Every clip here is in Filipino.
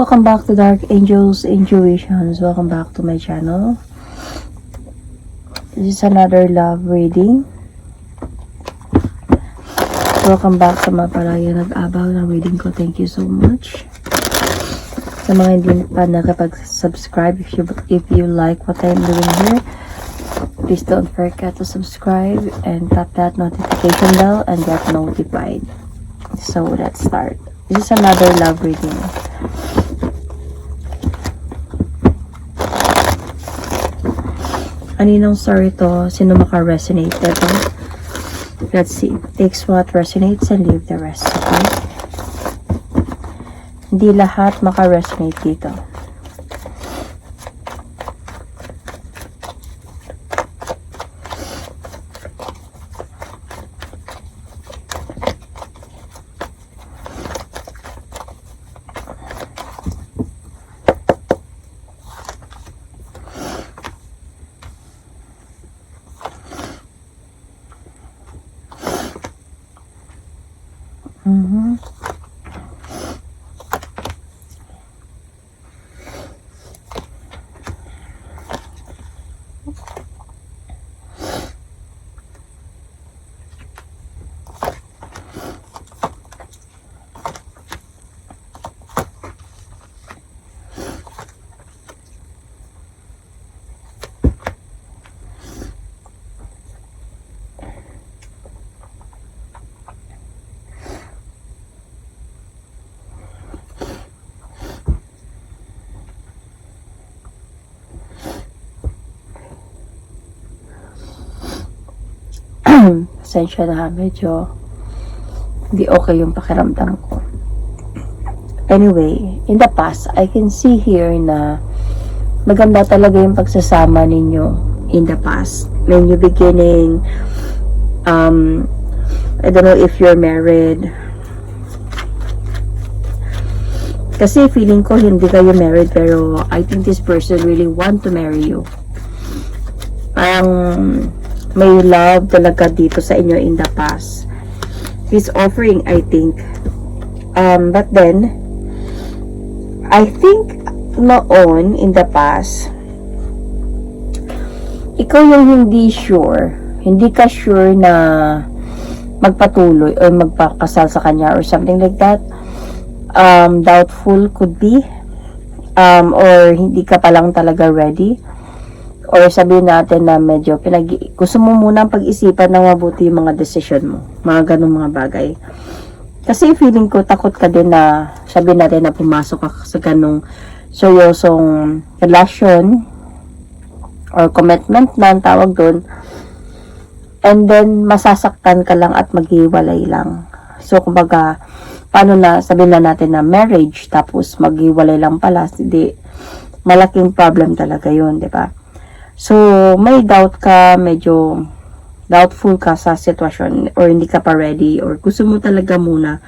Welcome back to Dark Angels Intuitions. Welcome back to my channel. This is another love reading. Welcome back sa mga palagi nag-abaw ng reading ko. Thank you so much. Sa mga hindi pa nakapag-subscribe, if you like what I'm doing here, please don't forget to subscribe and tap that notification bell and get notified. So let's start. This is another love reading. Aninong story to? Sino maka-resonate dito? Let's see. Takes what resonates and leave the rest. Okay? Hindi lahat maka-resonate dito. Pasensya na, medyo hindi okay yung pakiramdam ko. Anyway, in the past, I can see here na maganda talaga yung pagsasama ninyo in the past. When you beginning, I don't know if you're married. Kasi feeling ko hindi kayo married, pero I think this person really want to marry you. Parang may love talaga dito sa inyo in the past. He's offering, I think. But then, I think noon, in the past, ikaw yung hindi sure. Hindi ka sure na magpatuloy or magpakasal sa kanya or something like that. Doubtful could be. Or hindi ka palang talaga ready. Or sabihin natin na medyo gusto mo munang pag-isipan ng mabuti yung mga decision mo. Mga ganung mga bagay. Kasi feeling ko takot ka din na sabihin natin na pumasok ka sa ganung seryosong relasyon or commitment na ang tawag doon. And then masasaktan ka lang at maghiwalay lang. So kumbaga, paano na sabihin na natin na marriage tapos maghiwalay lang pala. Hindi, malaking problem talaga yun, di ba? So, may doubt ka, medyo doubtful ka sa sitwasyon or hindi ka pa ready or gusto mo talaga muna,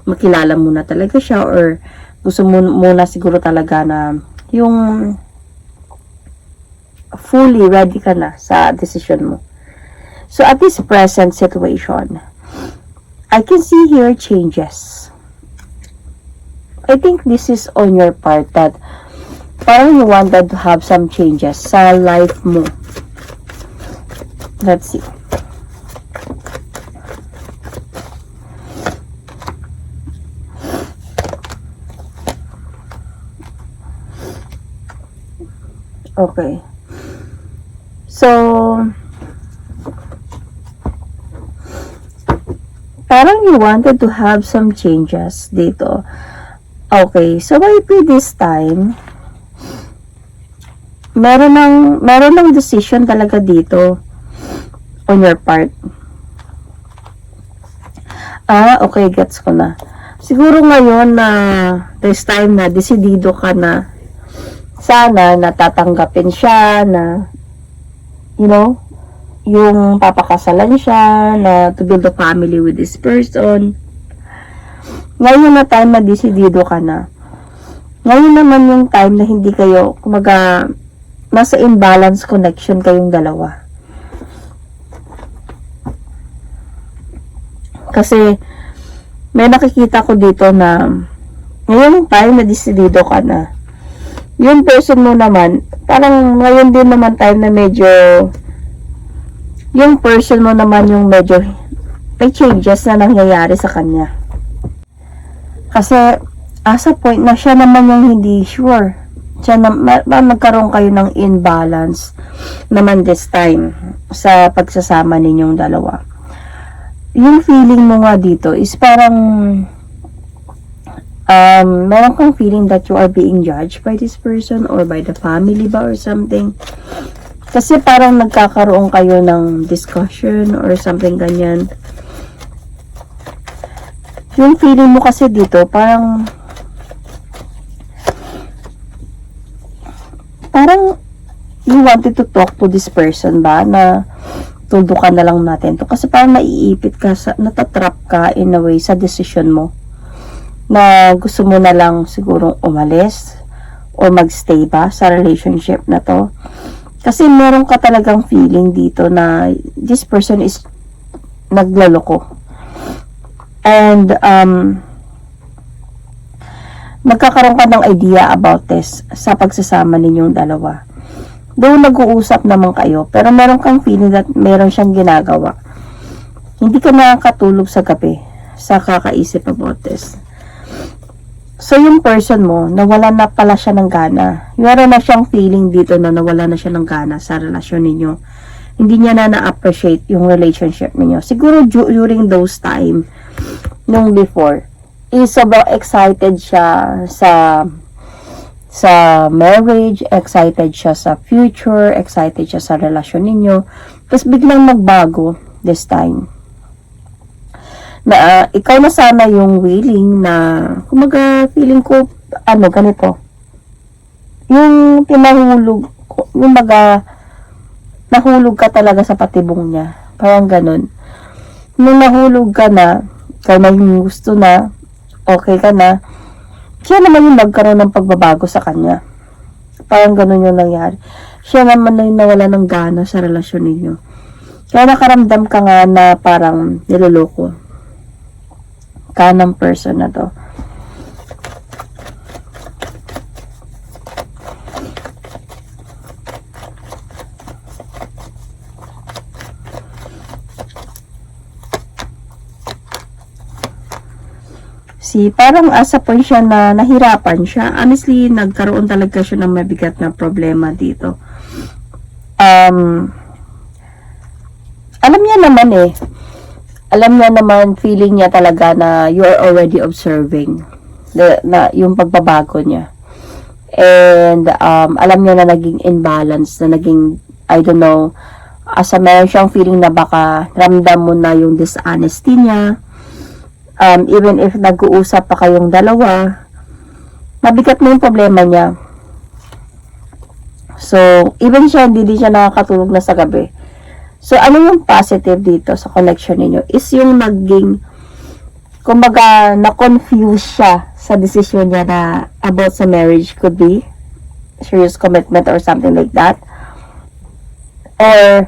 makilala muna talaga siya or gusto mo muna siguro talaga na yung fully ready ka na sa decision mo. So, at this present situation, I can see here changes. I think this is on your part that parang you wanted to have some changes sa life mo. Let's see. Okay. So, parang you wanted to have some changes dito. Okay. So, maybe this time, meron ng decision talaga dito on your part. Okay, gets ko na. Siguro ngayon na this time na desidido ka na sana natatanggapin siya na you know, yung papakasalan siya na to build a family with this person. Ngayon na time na desidido ka na. Ngayon naman yung time na hindi kayo kumaga nasa imbalance connection kayong dalawa. Kasi may nakikita ko dito na Ngayong time na desidido ka na, yung person mo naman, parang ngayon din naman time na medyo, yung person mo naman yung medyo, may changes na nangyayari sa kanya. Kasi, as a point na siya naman yung hindi sure. Siya na, magkaroon kayo ng imbalance naman this time sa pagsasama ninyong dalawa. Yung feeling mo nga dito is parang meron kang feeling that you are being judged by this person or by the family ba or something. Kasi parang nagkakaroon kayo ng discussion or something ganyan. Yung feeling mo kasi dito parang you wanted to talk to this person ba na tuldukan na lang natin to kasi parang naiipit ka natatrap ka in a way sa decision mo na gusto mo na lang siguro umalis o magstay ba sa relationship na to kasi meron ka talagang feeling dito na this person is naglaloko and magkakaroon ka ng idea about this sa pagsasama ninyong dalawa. Though nag-uusap naman kayo, pero meron kang feeling that meron siyang ginagawa. Hindi ka nakakatulog sa gabi sa kakaisip about this. So, yung person mo, nawala na pala siya ng gana. Meron na siyang feeling dito na nawala na siya ng gana sa relasyon ninyo. Hindi niya na na-appreciate yung relationship ninyo. Siguro during those time, nung before, is sobrang excited siya sa marriage, excited siya sa future, excited siya sa relasyon ninyo. Tapos biglang nagbago this time. Na ikaw na sana yung willing na kumaga feeling ko ganito. Yung pinahulog, yung nahulog ka talaga sa patibong niya. Parang ganun. Nung nahulog ka na, ikaw na yung gusto na, okay ka na, siya naman yung nagkaroon ng pagbabago sa kanya. Parang ganun yung nangyari. Siya naman na yung nawala ng gana sa relasyon ninyo. Kaya nakaramdam ka nga na parang niloloko ka ng person na to. Parang as a point siya na nahirapan siya. Honestly, nagkaroon talaga siya ng mabigat na problema dito. Alam niya naman, feeling niya talaga na you are already observing na yung pagbabago niya. And alam niya na naging imbalance, na naging, I don't know, meron siyang feeling na baka ramdam mo na yung dishonesty niya. Even if nag-uusap pa kayong dalawa, mabigat na yung problema niya. So, even siya, hindi siya nakakatulog na sa gabi. So, ano yung positive dito sa connection ninyo? Is yung naging, kumbaga, na-confuse siya sa decision niya na about sa marriage, could be serious commitment or something like that. Or,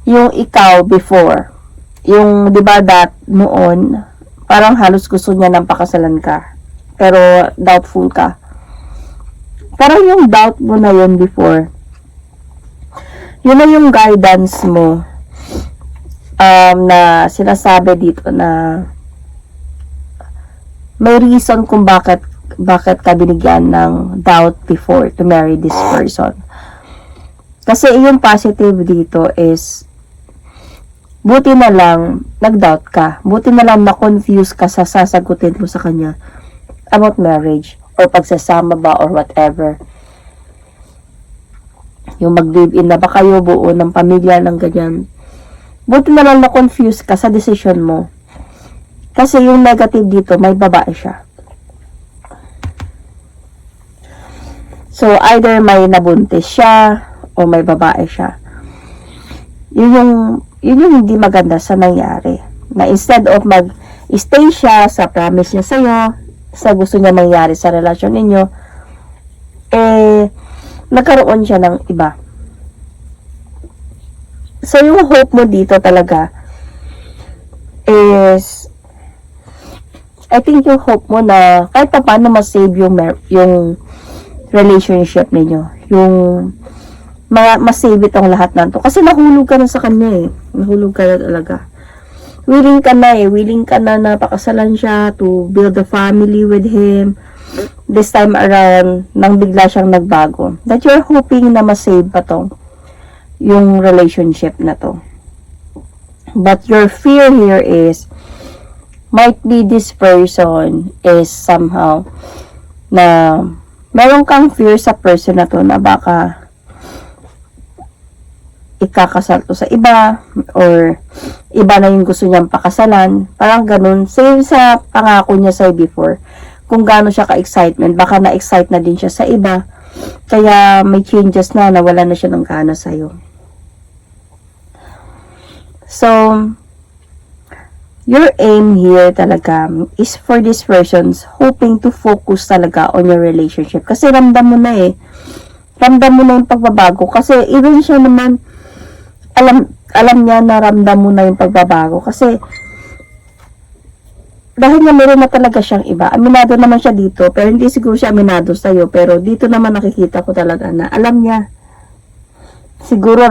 yung ikaw before, yung, di ba, that noon, parang halos gusto niya nang pakasalan ka. Pero, doubtful ka. Parang yung doubt mo na yun before. Yun na yung guidance mo. Na sinasabi dito na may reason kung bakit ka binigyan ng doubt before to marry this person. Kasi yung positive dito is buti na lang nag-doubt ka. Buti na lang na-confuse ka sa sasagutin mo sa kanya about marriage or pagsasama ba or whatever. Yung mag-live-in na ba kayo, buo ng pamilya ng ganyan. Buti na lang na-confuse ka sa decision mo. Kasi yung negative dito, may babae siya. So, either may nabuntis siya o may babae siya. Yun yung hindi maganda sa nangyari. Na instead of mag-stay siya sa promise niya sa'yo, sa gusto niya mangyari sa relasyon ninyo, nagkaroon siya ng iba. So, yung hope mo dito talaga is, I think yung hope mo na kahit pa paano ma-save yung relationship ninyo. Yung ma-save itong lahat na to. Kasi nahulog ka na sa kanya eh. Nahulog ka na talaga. Willing ka na napakasalan siya to build a family with him. This time around, nang bigla siyang nagbago. That you're hoping na ma-save pa to yung relationship na to. But your fear here is might be this person is somehow na meron kang fear sa person na to na baka ikakasal to sa iba or iba na yung gusto niyang pakasalan. Parang ganun. Same sa pangako niya sa'yo before. Kung gaano siya ka-excitement, baka na-excite na din siya sa iba. Kaya may changes na, nawala na siya ng gana sa'yo. So, your aim here talaga is for this person's hoping to focus talaga on your relationship. Kasi ramdam mo na eh. Ramdam mo na yung pagbabago. Kasi even siya naman, alam niya na ramdam mo na yung pagbabago. Kasi, dahil nga meron na talaga siyang iba. Aminado naman siya dito, pero hindi siguro siya aminado sa'yo. Pero dito naman nakikita ko talaga na alam niya. Siguro,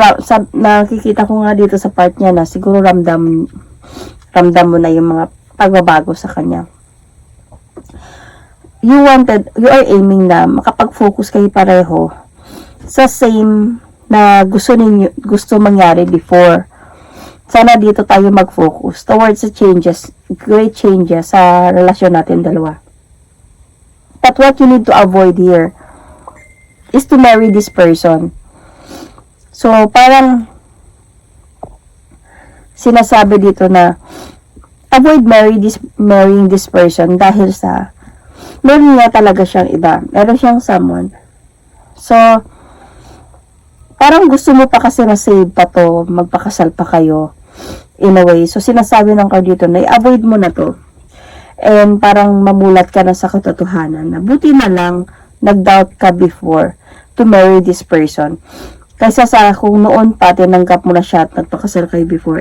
nakikita ko nga dito sa part niya na siguro ramdam mo na yung mga pagbabago sa kanya. You are aiming na makapag-focus kayo pareho sa same na gusto mangyari before. Sana dito tayo mag-focus towards the great changes sa relasyon natin dalawa. But what you need to avoid here is to marry this person. So, parang sinasabi dito na avoid marrying this person dahil sa meron nga talaga siyang iba. Meron siyang someone. So, parang gusto mo pa kasi na-save pa to, magpakasal pa kayo in a way. So, sinasabi ng card dito na i-avoid mo na to. And parang mamulat ka na sa katotohanan na buti na lang nag-doubt ka before to marry this person. Kaysa sa kung noon pa tinanggap mo na siya at nagpakasal kayo before,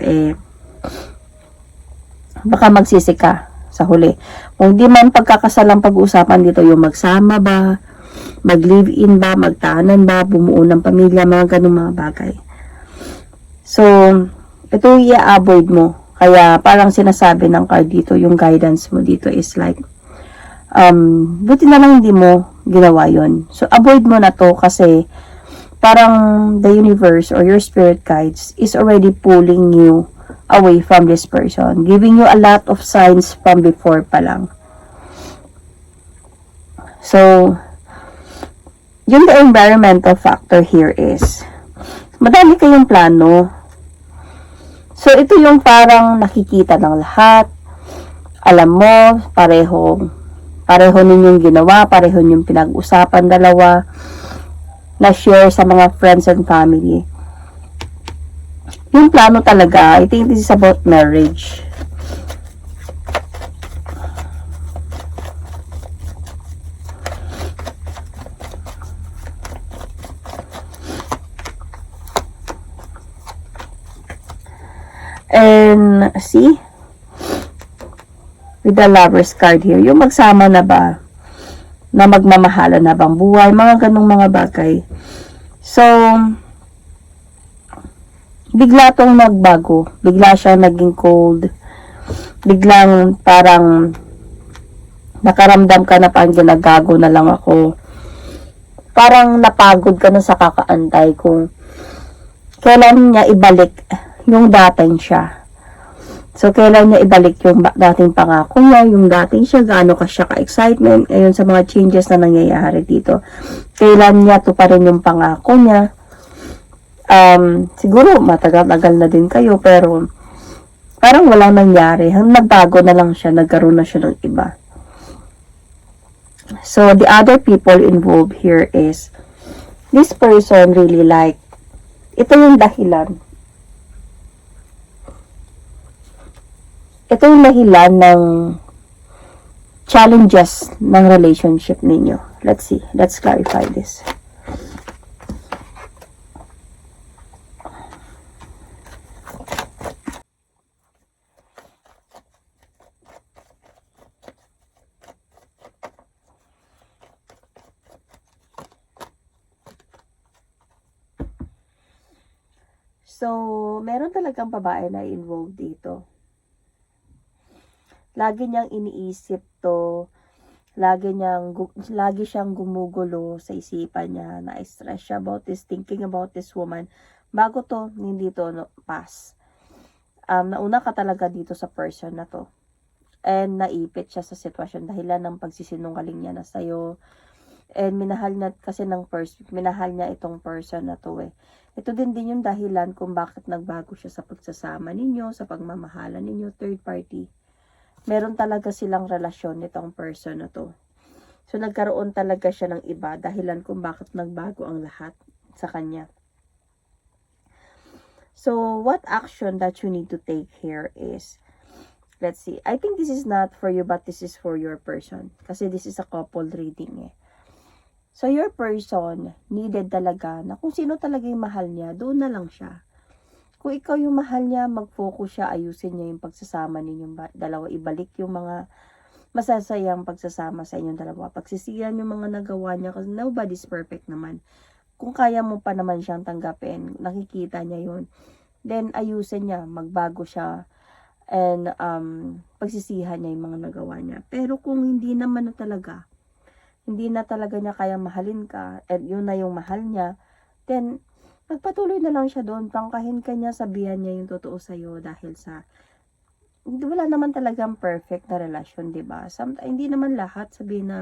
baka magsisi ka sa huli. Kung di man pagkakasal ang pag-uusapan dito, yung magsama ba, mag-live-in ba, magtahanan ba, bumuo ng pamilya, mga ganung mga bagay. So, ito yung i-avoid mo. Kaya parang sinasabi ng card dito, yung guidance mo dito is like, buti na lang hindi mo ginawa yun. So, avoid mo na to kasi parang the universe or your spirit guides is already pulling you away from this person. Giving you a lot of signs from before pa lang. So, yung the environmental factor here is, madami kayong plano. So, ito yung parang nakikita ng lahat. Alam mo, pareho ninyong ginawa, pareho ninyong pinag-usapan dalawa, na share sa mga friends and family. Yung plano talaga, I think this is about marriage. And, see? With the Lover's card here, yung magsama na ba? Na magmamahala na bang buhay? Mga ganong mga bagay. So, bigla tong nagbago. Bigla siya naging cold. Biglang parang nakaramdam ka na parang ginagago na lang ako. Parang napagod ka na sa kakaantay kung kailan niya ibalik yung dating siya. So, kailan niya ibalik yung dating pangako niya, yung dating siya, gaano ka siya ka-excitement, ayun sa mga changes na nangyayari dito. Kailan niya to pa rin yung pangako niya. Siguro, matagal-tagal na din kayo, pero parang walang nangyari. Nagbago na lang siya, nagkaroon na siya ng iba. So, the other people involved here is, this person really like, ito yung dahilan. Ito yung dahilan ng challenges ng relationship ninyo. Let's see. Let's clarify this. So, meron talagang babae na involved dito. Lagi niyang iniisip to, lagi siyang gumugulo sa isipan niya, na-stress siya about this, thinking about this woman. Bago to, hindi to pass. Nauna ka talaga dito sa person na to. And naipit siya sa sitwasyon dahilan ng pagsisinungaling niya na sa'yo. And minahal niya itong person na to eh. Ito din yung dahilan kung bakit nagbago siya sa pagsasama ninyo, sa pagmamahalan ninyo, third party. Meron talaga silang relasyon nitong person na to. So, nagkaroon talaga siya ng iba dahilan kung bakit nagbago ang lahat sa kanya. So, what action that you need to take here is, let's see, I think this is not for you but this is for your person. Kasi this is a couple reading eh. So, your person needed talaga na kung sino talaga yung mahal niya, doon na lang siya. Kung ikaw yung mahal niya, mag-focus siya, ayusin niya yung pagsasama ninyong dalawa, ibalik yung mga masasayang pagsasama sa inyong dalawa. Pagsisiyan yung mga nagawa niya kasi nobody's perfect naman. Kung kaya mo pa naman siyang tanggapin, nakikita niya yun, then ayusin niya, magbago siya, and pagsisihan niya yung mga nagawa niya. Pero kung hindi naman na talaga, hindi na talaga niya kaya mahalin ka, at yun na yung mahal niya, then magpatuloy na lang siya doon, prangkahin ka niya, sabihan niya yung totoo sa'yo dahil sa, wala naman talagang perfect na relasyon, diba? Hindi naman lahat sabihin na,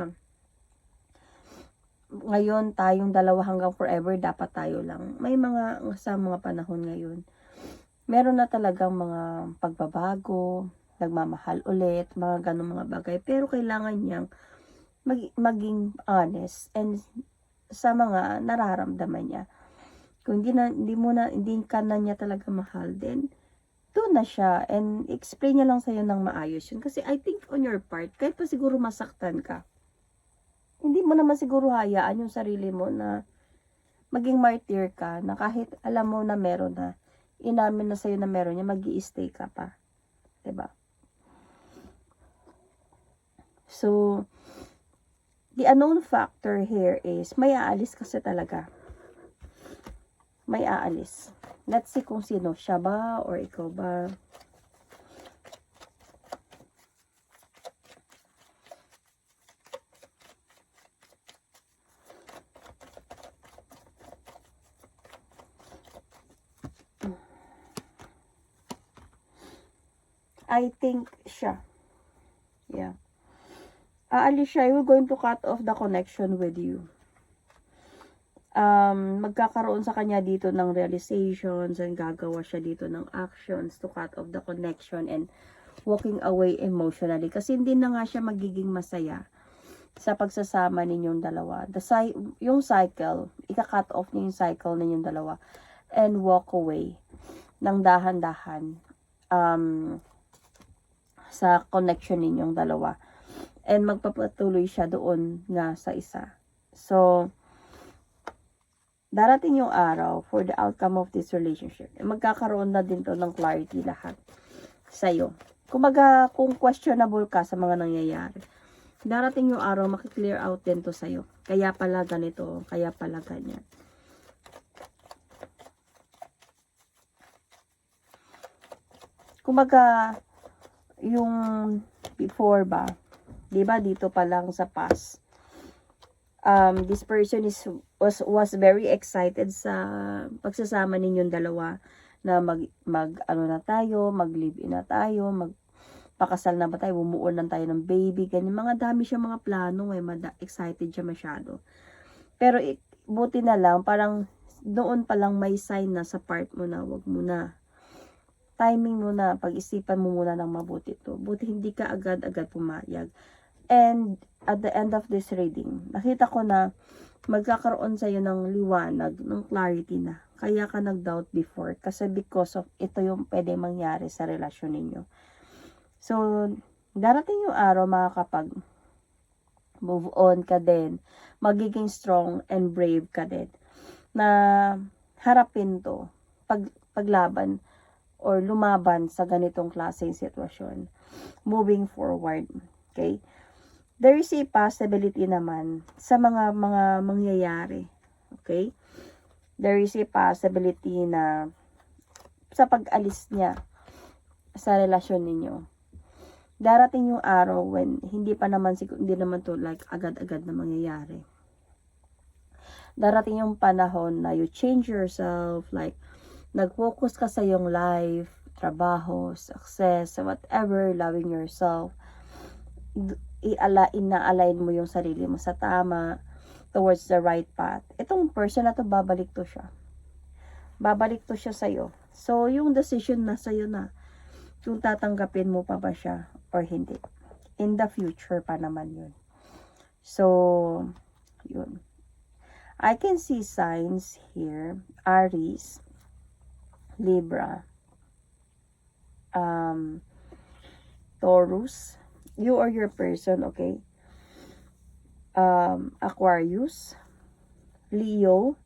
ngayon tayong dalawa hanggang forever, dapat tayo lang. May sa mga panahon ngayon, meron na talagang mga pagbabago, nagmamahal ulit, mga ganong mga bagay. Pero kailangan niyang maging honest and sa mga nararamdaman niya. Kung hindi ka na niya talaga mahal, then doon na siya and explain niya lang sa'yo ng maayos yun. Kasi I think on your part, kahit pa siguro masaktan ka, hindi mo naman siguro hayaan yung sarili mo na maging martyr ka, na kahit alam mo na meron na, inamin na sa'yo na meron niya, mag-i-stay ka pa. Diba? So, the unknown factor here is, may aalis kasi talaga. May aalis. Let's see kung sino, siya ba or ikaw ba. I think siya. Yeah. Aalis siya. You're going to cut off the connection with you. Magkakaroon sa kanya dito ng realizations and gagawa siya dito ng actions to cut off the connection and walking away emotionally. Kasi hindi na nga siya magiging masaya sa pagsasama ninyong dalawa. Yung cycle, ika-cut off niyo yung cycle ninyong dalawa and walk away ng dahan-dahan sa connection ninyong dalawa. And magpapatuloy siya doon nga sa isa. So, darating yung araw for the outcome of this relationship. Magkakaroon na din to ng clarity lahat sa'yo. Kumbaga, kung questionable ka sa mga nangyayari, darating yung araw, makiklear out din to sa'yo. Kaya pala ganito, kaya pala ganyan. Kumbaga, yung before ba, diba dito pa lang sa past, this person was very excited sa pagsasama ninyong dalawa na ano na tayo, mag-live-in na tayo, magpakasal na ba tayo, bumuo na tayo ng baby, ganyan. Mga dami siya mga plano, excited siya masyado. Pero buti na lang, parang doon pa lang may sign na sa part mo na, wag mo na. Timing mo na, pag-isipan mo muna ng mabuti to. Buti hindi ka agad-agad pumayag. And at the end of this reading, nakita ko na magkakaroon sa'yo ng liwanag, ng clarity na. Kaya ka nag-doubt before. Kasi because of ito yung pwede mangyari sa relasyon ninyo. So, darating yung araw makakapag move on ka din. Magiging strong and brave ka din. Na harapin to. Paglaban or lumaban sa ganitong klaseng sitwasyon. Moving forward. Okay? There is a possibility naman sa mga mangyayari. Okay? There is a possibility na sa pag-alis niya sa relasyon ninyo. Darating yung araw when hindi naman to like agad-agad na mangyayari. Darating yung panahon na you change yourself, like nag-focus ka sa iyong life, trabaho, success, whatever, loving yourself. Ina-align mo yung sarili mo sa tama, towards the right path. Itong person na to, babalik to siya. Babalik to siya sa'yo. So, yung decision na sa'yo na, kung tatanggapin mo pa ba siya or hindi. In the future pa naman yun. So, yun. I can see signs here. Aries, Libra, Taurus, you or your person, okay? Aquarius, Leo,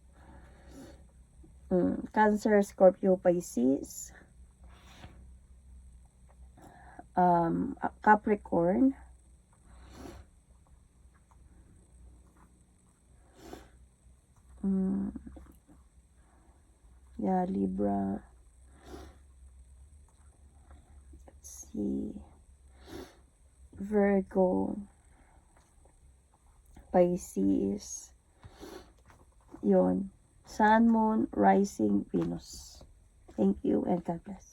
Cancer, Scorpio, Pisces, Capricorn, yeah, Libra, let's see, Virgo, Pisces, yun, Sun, Moon, Rising, Venus. Thank you and God bless.